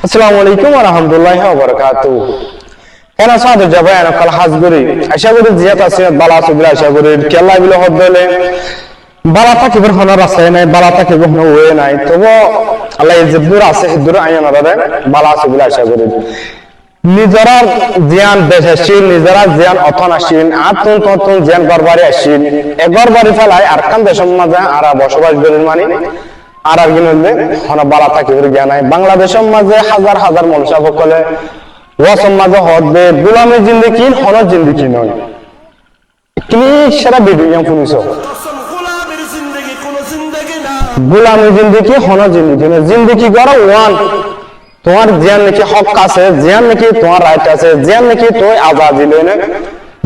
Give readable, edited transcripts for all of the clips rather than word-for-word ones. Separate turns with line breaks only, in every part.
আসসালামু আলাইকুম ওয়া রাহমাতুল্লাহি ওয়া বারাকাতুহু। কেন সাদে যাবে না কাল হাজগুরি আশা করি জিয়াত আছে বালা সুবিলা আশা করি কেল্লা বিল হদলে বালা থাকিবার হনার আছে নাই বালা থাকিব হন ওয়ে নাই তবু আল্লাহ জিবুর আছে হিদুর আয়ানা দাদা বালা সুবিলা আশা করি নিজরা জিয়ান দেশাসীন নিজরা জিয়ান অথনাসীন আতুন ততুন জিয়ান গরবারে আসীন এগরবারে ফেলায় আর কান দেশের মাঝে আর বসবাস করেন মানে আর একদিন হলে হন বালা থাকিবার জ্ঞান নাই বাংলাদেশের মাঝে হাজার হাজার মানুষ সকলে ওয়াসম মাঝে হদবে গোলামী জিন্দেগি হন জিন্দেগি নয় কি সারা ভিডিও শুনিছো গোলামী জিন্দেগি হন জিন্দেগি নয় জিন্দেগি গড় ওয়ান তোমার জিয়ান নাকি হক আছে জিয়ান নাকি তোমার রাইট আছে জিয়ান নাকি তুই আজাদি লইনে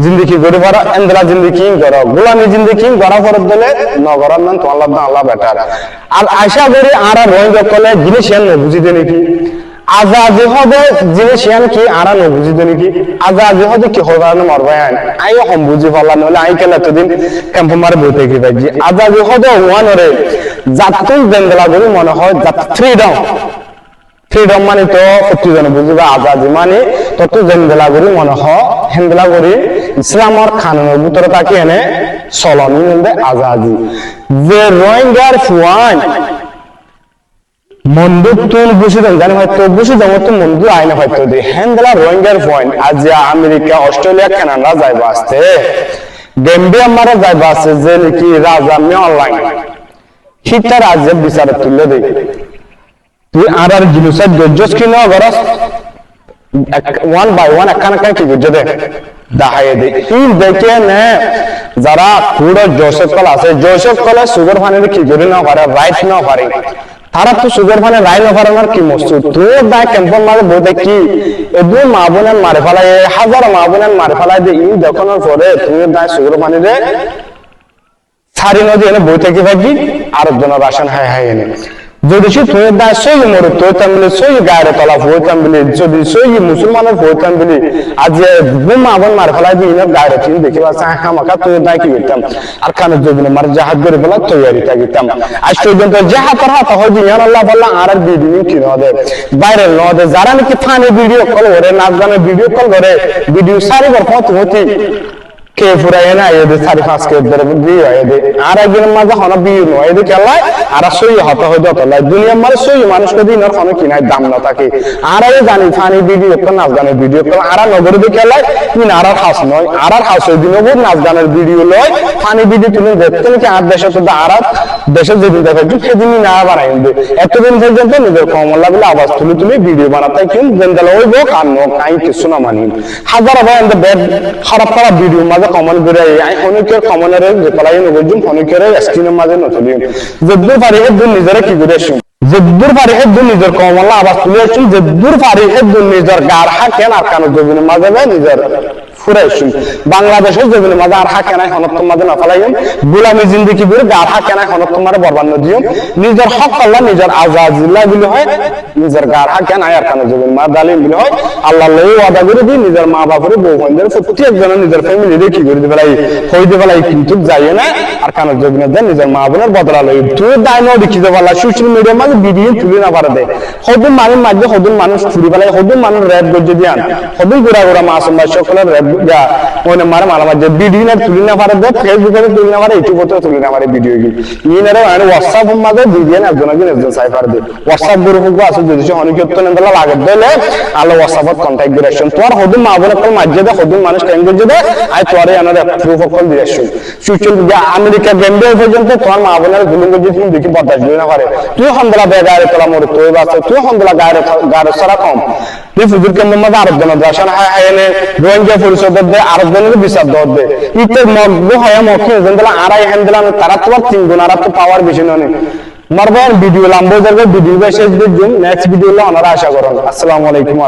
জিন্দেগি গড়ে পারো এন্দ্রা জিন্দেগি গড় গোলামী জিন্দেগি গড়া পড়ে দিলে নগরার নাম তো আল্লাহ আল্লাহ বেটার আর আশা করি আর রোহিঙ্গা কলে জিনিস এন বুঝিতে নাকি আজাদি হবে জিনিস এন কি আর ন বুঝিতে নাকি আজাদি হবে কি হবার না মরবাই আই হম বুঝি পারলাম নলে আই কেন এতদিন ক্যাম্প মারে বইতে কি ভাই আজাদি হবে ওয়ানরে জাতুল জেন্দেলা বলে মনে হয় জাত ফ্রিডম মানে তো প্রতিজন বুঝিবা আজাদি মানে তত জেন্দেলা করি মনে হয় হেন্দেলা করি ইসলামর কানুনের ভিতরে তাকে এনে চলনি মধ্যে আজাদি যে রোহিঙ্গার ফুয়ান মন্দুক তুল বুঝি দেন জানি হয়তো বুঝি দেবো তো মন্দুর আইনে হয়তো দি হেন্দেলা রোহিঙ্গার ফুয়ান আজ আমেরিকা অস্ট্রেলিয়া কানাডা যাইবা আসতে গেম্বিয়া মারা যাইবা আসছে যে নাকি রাজা আমি অনলাইন শীতটা রাজ্যের বিচারে তুলে দেয় তুই আর জিনিসের গজ্জস কি না গরস ওয়ান বাই ওয়ান একখানা কি গজ্জ দে দাহাই দে এই দেখে নে যারা পুরো জোসেফ কল আছে জোসেফ কলে সুগার ফানের কি করে না পারে রাইট না পারে তারা তো সুগার ফানের রাইট না পারে না কি মস্তু তো দাই ক্যাম্পন মারে বই কি এদু মা বোনের মারে ফেলায় হাজার মা বোনের মারে ফেলায় দে এই দেখানোর পরে তুমি দাই সুগার ফানিরে ছাড়ি নদী এনে বই থেকে ভাবি আর জন রাশন হাই হাই এনে যদি সে তুই দা সই মরে তো তামলে সই গায়রে তলা হইতাম বলে যদি সই মুসলমানের হইতাম বলে আজ বুমা বন মার ফলাই দিন গায়রে তিন দেখিবা সাহা মাকা তুই দা কি হইতাম আর কানে জবিনে মার জাহাজ করে বলা তৈরি থাকিতাম আজ পর্যন্ত জাহাজ করা তো হই দিন আল্লাহ বললা আর ভিডিও কি নদে ভাইরাল নদে যারা নাকি ফানে ভিডিও কল করে নাচ গানের ভিডিও কল করে ভিডিও সারি বর কত হতি কে ফুরায় না এদের সারি পাঁচ কে ধরে বিয়ে এদের আর একদিনের মাঝে হন বিয়ে নয় এদের খেলায় আর সই হত হইতে হতলাই দুনিয়ার মাঝে সই মানুষকে দিন আর কোনো কিনায় দাম না থাকে আর জানি ফানি ভিডিও কল নাচ গানের ভিডিও কল আর নগরীতে খেলায় কিন আর হাউস নয় আর হাউস ওই দিনও নাচ গানের ভিডিও লয় ফানি ভিডিও তুলে দেখতে নাকি আর দেশের শুধু আর দেশের যেদিন দেখা সেদিনই না বানাই এতদিন পর্যন্ত নিজের কমলা বলে আওয়াজ তুলে তুলে ভিডিও বানাতে কিন্তু জেন্দাল হইব কান কাই কিছু না মানি হাজার ভাই বেড খারাপ খারাপ ভিডিও কমন করে আই অনেকের কমনের যে পলাই নবজুম অনেকের স্ক্রিনের মাঝে নতুন যদ্দুর পারি হেদুর নিজের কি করে আসুন যদ্দুর পারি হেদুর নিজের কমলা আওয়াজ তুলে আসুন যদ্দুর পারি হেদুর নিজের গার হাকেন আর কানো জমিনের মাঝে নিজের ফুরাইছুন বাংলাদেশের জমিনের মাঝে আর হাকে নাই হনত্তম মাঝে না ফেলাইম গোলামী জিন্দেগি করে গার হাকে নাই হনত্তম মারে বরবাদ দিও নিজের হক আল্লাহ নিজের আজাদিল্লাহ বলি হয় নিজের গার হাকে নাই আর কানো জমিন মা দালিম বলি হয় আল্লাহ লই ওয়াদা করে দি নিজের মা বাপরে বউ বোনদের প্রত্যেকজন নিজের ফ্যামিলি রে কি করে দিবে লাই হই দিবে লাই কিন্তু যাইয়ে না আর কানো জমিনের দেন নিজের মা বোনের বদলা লই তুই দাইনো দেখিতে পারলা সোশ্যাল মিডিয়ার মাঝে ভিডিও তুলে না পারে দে হদুন মানুষ মাঝে হদুন মানুষ ফুরি বেলায় হদুন মানুষ রেড গজ্জে দিয়ান হদুন গোড়া গোড়া মাসুম ভাই সকলের রেড যা ওনে মারে মালামার যে ভিডিও না তুলি না পারে দে ফেসবুকে তুলি না পারে ইউটিউবে তুলি না পারে ভিডিও কি ইনারে মানে WhatsApp মাঝে ভিডিও না একজন সাইফার দে WhatsApp গ্রুপ আছে যদি সে অনিকেত না দলা লাগে দিলে আলো WhatsApp কন্টাক্ট ডিরেকশন তোর হদুন মা বলে কল মাঝে দে হদুন মানুষ টাইম গজে দে আই তোরে আনারে proof of call direction social media America গেমবে পর্যন্ত তোর মা বলে গুলিং গজে তুমি দেখি বদাস দিও না পারে তুই হন্দলা বেগারে তোলা মোর তুই বাসে তুই হন্দলা গারে সারা কম তুই ফুজুর কে মোহাম্মদ আরব জন দর্শন হায় হায়নে রোহিঙ্গা পরিষদ দে আরব জনের বিচার দে ইতে মগ্ন হয় মকে জেন্দলা আড়াই হ্যান্ডলা তারা তো তিন গুণ আর তো পাওয়ার বেশি নয় মারবার ভিডিও লাম্বো জায়গা ভিডিও বেশি দিন নেক্সট ভিডিও লো আমরা আশা করুন আসসালামু আলাইকুম।